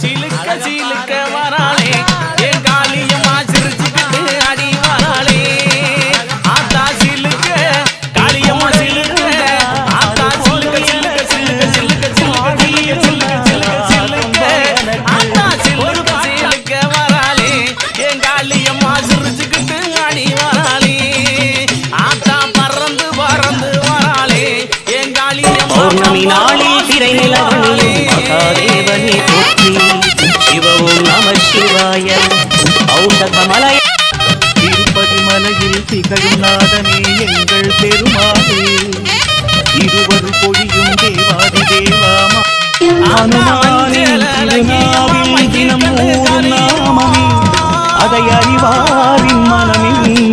சிலுக்க சிலுக்க வராளே என் காளியம்மா சிரிச்சுக்கிட்டு அடி வராளே ஆத்தா சிலுக்க காளியம்மா சிலுக்க ஆத்தா சிலுக்க சிலுக்க சிலுக்க சிலுக்க சிலுக்க சிலுக்க சிலுக்க சிலுக்க ஆத்தா சிலுக்க சிலுக்க வராளே என் காளியம்மா சிரிச்சுக்கிட்டு அடி வராளே ஆத்தா பறந்து பறந்து வராளே என் காளியம்மா பௌர்ணமி நாளில் திரை நிலவணி மகாதேவனே போற்றி சிவவும் நம சிவாய ஔஷதமலை திருப்பதி மலையில் திகழும் நாதனே எங்கள் பெருமாளே இருவர் பொழியும் தேவாதி தேவாமா அனுமானில் திருநாவில் தினம் மூடும் நாமமே அதை அறிவாரின் மனமில்